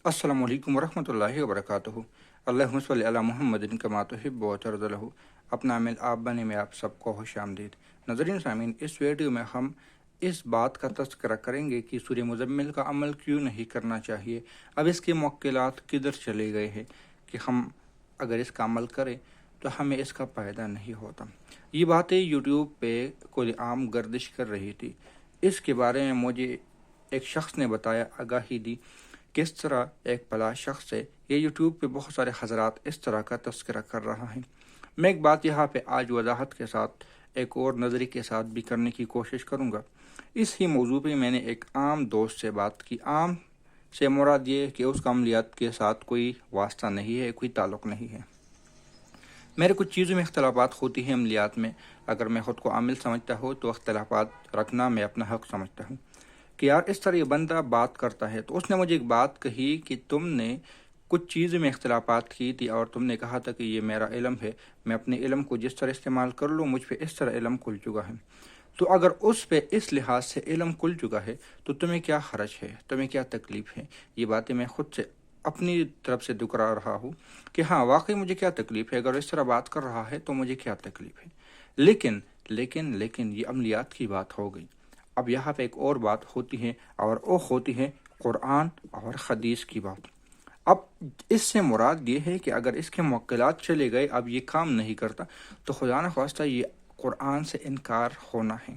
السلام علیکم ورحمۃ اللہ وبرکاتہ۔ اللہم صلی علی محمد کما تحب و ترضی۔ اپنا عمل آپ بنے میں آپ سب کو خوش آمدید۔ ناظرین سامعین، اس ویڈیو میں ہم اس بات کا تذکرہ کریں گے کہ سورہ مزمل کا عمل کیوں نہیں کرنا چاہیے۔ اب اس کے موکلات کدھر چلے گئے ہیں کہ ہم اگر اس کا عمل کریں تو ہمیں اس کا فائدہ نہیں ہوتا۔ یہ باتیں یوٹیوب پہ کوئی عام گردش کر رہی تھی۔ اس کے بارے میں مجھے ایک شخص نے بتایا، آگاہی دی، کس طرح ایک بلا شخص ہے۔ یہ یوٹیوب پہ بہت سارے حضرات اس طرح کا تذکرہ کر رہا ہے۔ میں ایک بات یہاں پہ آج وضاحت کے ساتھ ایک اور نظری کے ساتھ بھی کرنے کی کوشش کروں گا۔ اس ہی موضوع پہ میں نے ایک عام دوست سے بات کی۔ عام سے مراد یہ کہ اس کا عملیات کے ساتھ کوئی واسطہ نہیں ہے، کوئی تعلق نہیں ہے۔ میرے کچھ چیزوں میں اختلافات ہوتی ہیں عملیات میں۔ اگر میں خود کو عامل سمجھتا ہوں تو اختلافات رکھنا میں اپنا حق سمجھتا ہوں کہ یار اس طرح یہ بندہ بات کرتا ہے۔ تو اس نے مجھے ایک بات کہی کہ تم نے کچھ چیزوں میں اختلافات کی تھی اور تم نے کہا تھا کہ یہ میرا علم ہے، میں اپنے علم کو جس طرح استعمال کر لوں مجھ پہ اس طرح علم کھل چکا ہے۔ تو اگر اس پہ اس لحاظ سے علم کھل چکا ہے تو تمہیں کیا حرج ہے، تمہیں کیا تکلیف ہے؟ یہ باتیں میں خود سے اپنی طرف سے دکھرا رہا ہوں کہ ہاں واقعی مجھے کیا تکلیف ہے، اگر اس طرح بات کر رہا ہے تو مجھے کیا تکلیف ہے۔ لیکن یہ عملیات کی بات ہو گئی۔ اب یہاں پہ ایک اور بات ہوتی ہے اور وہ ہوتی ہے قرآن اور حدیث کی بات۔ اب اس سے مراد یہ ہے کہ اگر اس کے موکلات چلے گئے، اب یہ کام نہیں کرتا، تو خدا نخواستہ یہ قرآن سے انکار ہونا ہے۔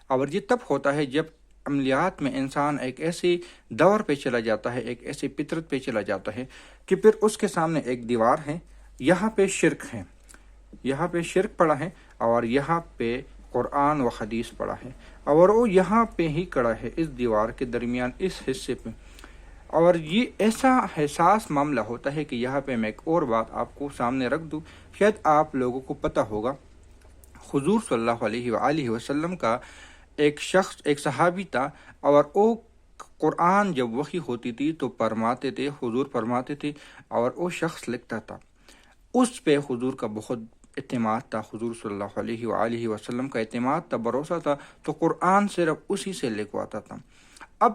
اور یہ تب ہوتا ہے جب عملیات میں انسان ایک ایسے دور پہ چلا جاتا ہے، ایک ایسی فطرت پہ چلا جاتا ہے کہ پھر اس کے سامنے ایک دیوار ہے، یہاں پہ شرک ہے، یہاں پہ شرک پڑا ہے اور یہاں پہ قرآن و حدیث پڑا ہے، اور وہ یہاں پہ ہی کڑا ہے اس دیوار کے درمیان اس حصے پہ۔ اور یہ ایسا حساس معاملہ ہوتا ہے کہ یہاں پہ میں ایک اور بات آپ کو سامنے رکھ دوں، شاید آپ لوگوں کو پتہ ہوگا، حضور صلی اللہ علیہ وآلہ وسلم کا ایک شخص، ایک صحابی تھا، اور وہ قرآن جب وحی ہوتی تھی تو فرماتے تھے، حضور فرماتے تھے اور وہ شخص لکھتا تھا۔ اس پہ حضور کا بہت اعتماد تھا، حضور صلی اللہ علیہ وآلہ وسلم کا اعتماد تھا، بھروسہ تھا، تو قرآن صرف اسی سے لکھواتا تھا۔ اب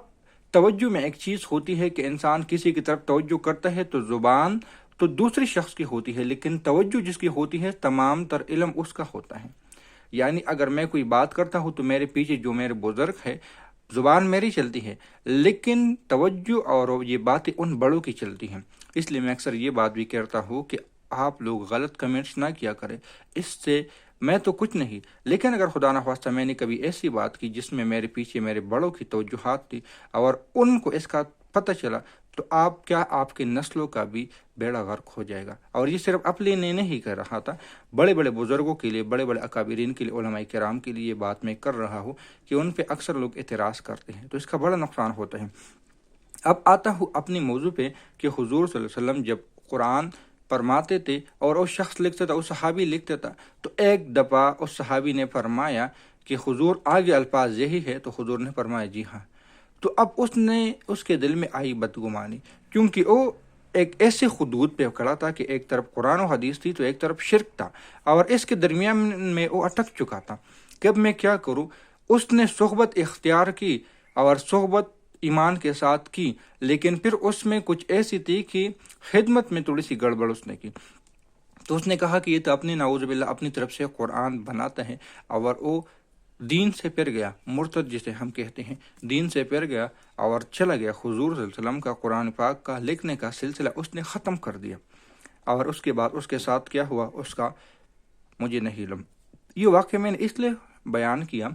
توجہ میں ایک چیز ہوتی ہے کہ انسان کسی کی طرف توجہ کرتا ہے تو زبان تو دوسری شخص کی ہوتی ہے، لیکن توجہ جس کی ہوتی ہے تمام تر علم اس کا ہوتا ہے۔ یعنی اگر میں کوئی بات کرتا ہوں تو میرے پیچھے جو میرے بزرگ ہے، زبان میری چلتی ہے، لیکن توجہ اور یہ باتیں ان بڑوں کی چلتی ہیں۔ اس لیے میں اکثر یہ بات بھی کہتا ہوں کہ آپ لوگ غلط کمنٹس نہ کیا کریں، اس سے میں تو کچھ نہیں، لیکن اگر خدا نخواستہ میں نے کبھی ایسی بات کی جس میں میرے پیچھے میرے بڑوں کی توجہات تھی اور ان کو اس کا پتہ چلا، تو آپ کے نسلوں کا بھی بیڑا غرق ہو جائے گا۔ اور یہ صرف اپنے لیے نہیں کر رہا تھا، بڑے بڑے بزرگوں کے لیے، بڑے بڑے اکابرین کے لیے، علماء کرام کے لیے یہ بات میں کر رہا ہوں کہ ان پہ اکثر لوگ اعتراض کرتے ہیں تو اس کا بڑا نقصان ہوتا ہے۔ اب آتا ہوں اپنی موضوع پہ کہ حضور صلی اللہ علیہ وسلم جب قرآن فرماتے تھے اور وہ شخص لکھتا تھا، وہ صحابی لکھتا تھا، تو ایک دفعہ اس صحابی نے فرمایا کہ حضور آگے الفاظ یہی ہے، تو حضور نے فرمایا جی ہاں۔ تو اب اس کے دل میں آئی بدگمانی، کیونکہ وہ ایک ایسے حدود پہ کھڑا تھا کہ ایک طرف قرآن و حدیث تھی تو ایک طرف شرک تھا، اور اس کے درمیان میں وہ اٹک چکا تھا کہ اب میں کیا کروں۔ اس نے صحبت اختیار کی اور صحبت ایمان کے ساتھ کی، لیکن پھر اس میں کچھ ایسی تھی کہ خدمت میں تھوڑی سی گڑبڑ اس نے کی۔ تو اس نے کہا کہ یہ تو اپنے نعوذ باللہ اپنی طرف سے قرآن بناتا ہے، اور وہ دین سے پھر گیا، مرتد جسے ہم کہتے ہیں، دین سے پھر گیا اور چلا گیا۔ حضور صلی اللہ علیہ وسلم کا قرآن پاک کا لکھنے کا سلسلہ اس نے ختم کر دیا، اور اس کے بعد اس کے ساتھ کیا ہوا اس کا مجھے نہیں علم۔ یہ واقعہ میں نے اس لیے بیان کیا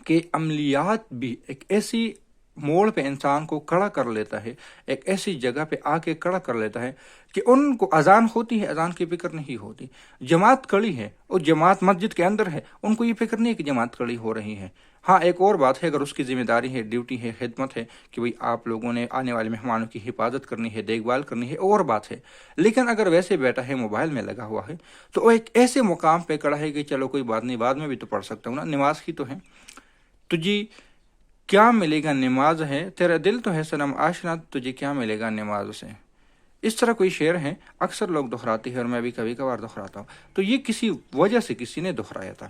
کہ عملیات بھی ایک ایسی موڑ پہ انسان کو کھڑا کر لیتا ہے، ایک ایسی جگہ پہ آ کے کھڑا کر لیتا ہے کہ ان کو اذان ہوتی ہے، اذان کی فکر نہیں ہوتی، جماعت کھڑی ہے اور جماعت مسجد کے اندر ہے، ان کو یہ فکر نہیں ہے کہ جماعت کھڑی ہو رہی ہے۔ ہاں ایک اور بات ہے، اگر اس کی ذمہ داری ہے، ڈیوٹی ہے، خدمت ہے کہ بھئی آپ لوگوں نے آنے والے مہمانوں کی حفاظت کرنی ہے، دیکھ بھال کرنی ہے، اور بات ہے۔ لیکن اگر ویسے بیٹھا ہے، موبائل میں لگا ہوا ہے، تو وہ ایک ایسے مقام پہ کھڑا ہے کہ چلو کوئی بات نہیں، بعد میں بھی تو پڑھ سکتا ہوں نا، نماز ہی تو ہے۔ تو جی کیا ملے گا؟ نماز ہے، تیرا دل تو ہے صنم آشنا، تجھے کیا ملے گا نماز سے؟ اس طرح کوئی شعر ہے، اکثر لوگ دہراتے ہیں اور میں بھی کبھی کبھار دہراتا ہوں، تو یہ کسی وجہ سے کسی نے دہرایا تھا۔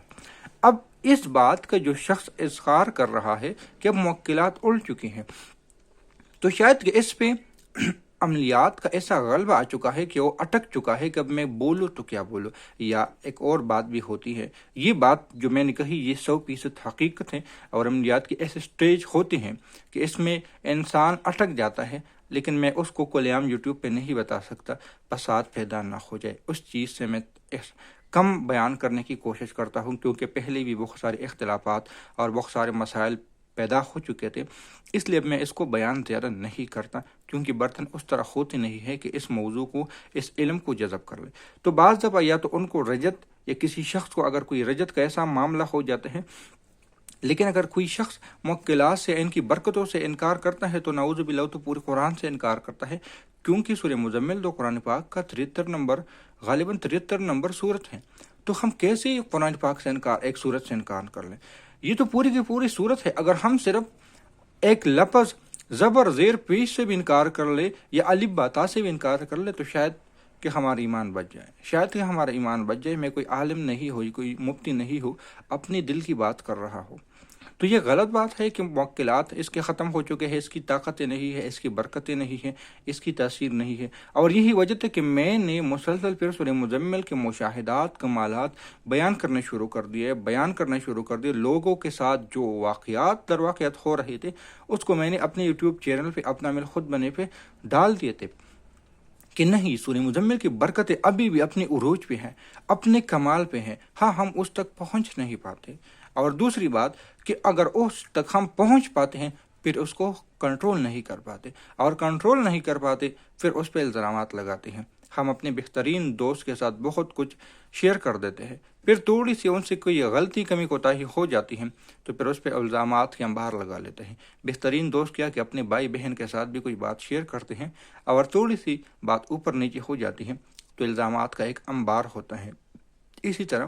اب اس بات کا جو شخص اظہار کر رہا ہے کہ اب موکلات اڑ چکی ہیں، تو شاید کہ اس پہ عملیات کا ایسا غلبہ آ چکا ہے کہ وہ اٹک چکا ہے کہ اب میں بولوں تو کیا بولوں۔ یا ایک اور بات بھی ہوتی ہے، یہ بات جو میں نے کہی یہ 100% حقیقت ہے، اور عملیات کی ایسے سٹیج ہوتے ہیں کہ اس میں انسان اٹک جاتا ہے، لیکن میں اس کو کھلے عام یوٹیوب پہ نہیں بتا سکتا، فساد پیدا نہ ہو جائے، اس چیز سے میں کم بیان کرنے کی کوشش کرتا ہوں، کیونکہ پہلے بھی بہت سارے اختلافات اور بہت سارے مسائل پیدا ہو چکے تھے، اس لیے میں اس کو بیان زیادہ نہیں کرتا، کیونکہ برتن اس طرح ہوتے نہیں ہے کہ اس موضوع کو، اس علم کو جذب کر لے۔ تو بعض دفعہ یا تو ان کو رجت، یا کسی شخص کو اگر کوئی رجت کا ایسا معاملہ ہو جاتا ہے، لیکن اگر کوئی شخص موکلات سے، ان کی برکتوں سے انکار کرتا ہے تو نعوذ باللہ تو پورے قرآن سے انکار کرتا ہے، کیونکہ سورہ مزمل تو قرآن پاک کا 73 نمبر، غالباً 73 نمبر صورت ہے، تو ہم کیسے قرآن پاک سے انکار، ایک صورت سے انکار کر لیں؟ یہ تو پوری کی پوری صورت ہے۔ اگر ہم صرف ایک لفظ زبر زیر پیش سے بھی انکار کر لے، یا الف با تا سے بھی انکار کر لے، تو شاید کہ ہمارا ایمان بچ جائے، شاید کہ ہمارا ایمان بچ جائے۔ میں کوئی عالم نہیں ہو، کوئی مفتی نہیں ہو، اپنے دل کی بات کر رہا ہوں، تو یہ غلط بات ہے کہ موکلات اس کے ختم ہو چکے ہیں، اس کی طاقتیں نہیں ہے، اس کی برکتیں نہیں ہیں، اس کی تاثیر نہیں ہے۔ اور یہی وجہ تھی کہ میں نے مسلسل پھر سورہ مزمل کے مشاہدات، کمالات بیان کرنے شروع کر دیے، لوگوں کے ساتھ جو واقعات در واقعات ہو رہے تھے، اس کو میں نے اپنے یوٹیوب چینل پہ، اپنا عامل خود بنے پہ ڈال دیے تھے، کہ نہیں، سورہ مزمل کی برکتیں ابھی بھی اپنے عروج پہ ہیں، اپنے کمال پہ ہیں، ہاں ہم اس تک پہنچ نہیں پاتے۔ اور دوسری بات کہ اگر اس تک ہم پہنچ پاتے ہیں، پھر اس کو کنٹرول نہیں کر پاتے، اور کنٹرول نہیں کر پاتے پھر اس پہ الزامات لگاتے ہیں۔ ہم اپنے بہترین دوست کے ساتھ بہت کچھ شیئر کر دیتے ہیں، پھر تھوڑی سی ان سے کوئی غلطی، کمی کوتاہی ہو جاتی ہے تو پھر اس پہ الزامات کے انبار لگا لیتے ہیں۔ بہترین دوست کیا کہ اپنے بھائی بہن کے ساتھ بھی کوئی بات شیئر کرتے ہیں، اور تھوڑی سی بات اوپر نیچے ہو جاتی ہے تو الزامات کا ایک انبار ہوتا ہے۔ اسی طرح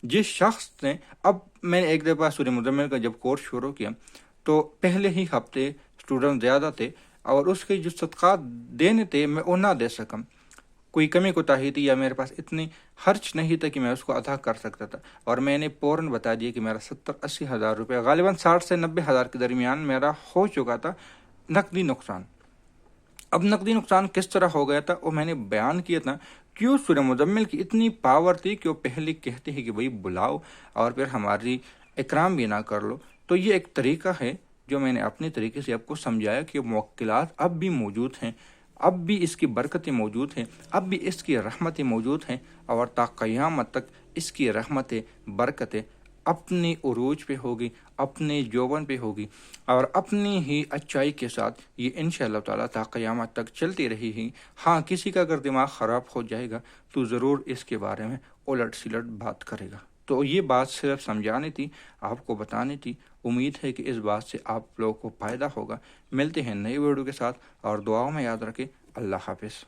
جس شخص نے، اب میں نے ایک دفعہ سورہ مزمل کا جب کورس شروع کیا تو پہلے ہی ہفتے اسٹوڈنٹ زیادہ تھے، اور اس کے جو صدقات دینے تھے میں وہ نہ دے سکا، کوئی کمی کوتاہی تھی، یا میرے پاس اتنی خرچ نہیں تھا کہ میں اس کو ادا کر سکتا تھا، اور میں نے فوراً بتا دیا کہ میرا 70-80 ہزار روپے، غالباً 60 سے 90 ہزار کے درمیان میرا ہو چکا تھا نقدی نقصان۔ اب نقدی نقصان کس طرح ہو گیا تھا وہ میں نے بیان کیا تھا، کیوں سورہ مزمل کی اتنی پاور تھی کہ وہ پہلے کہتے ہیں کہ بھائی بلاؤ، اور پھر ہماری اکرام بھی نہ کر لو۔ تو یہ ایک طریقہ ہے جو میں نے اپنے طریقے سے آپ کو سمجھایا کہ موکلات اب بھی موجود ہیں، اب بھی اس کی برکتیں موجود ہیں، اب بھی اس کی رحمتیں موجود ہیں، اور تا قیامت تک اس کی رحمتیں، برکتیں اپنی عروج پہ ہوگی، اپنے جوبن پہ ہوگی، اور اپنی ہی اچائی کے ساتھ یہ انشاءاللہ تعالیٰ تا قیامت تک چلتی رہی ہے۔ ہاں کسی کا اگر دماغ خراب ہو جائے گا تو ضرور اس کے بارے میں الٹ سلٹ بات کرے گا۔ تو یہ بات صرف سمجھانی تھی، آپ کو بتانی تھی۔ امید ہے کہ اس بات سے آپ لوگوں کو فائدہ ہوگا۔ ملتے ہیں نئی ویڈیو کے ساتھ، اور دعاؤں میں یاد رکھیں۔ اللہ حافظ۔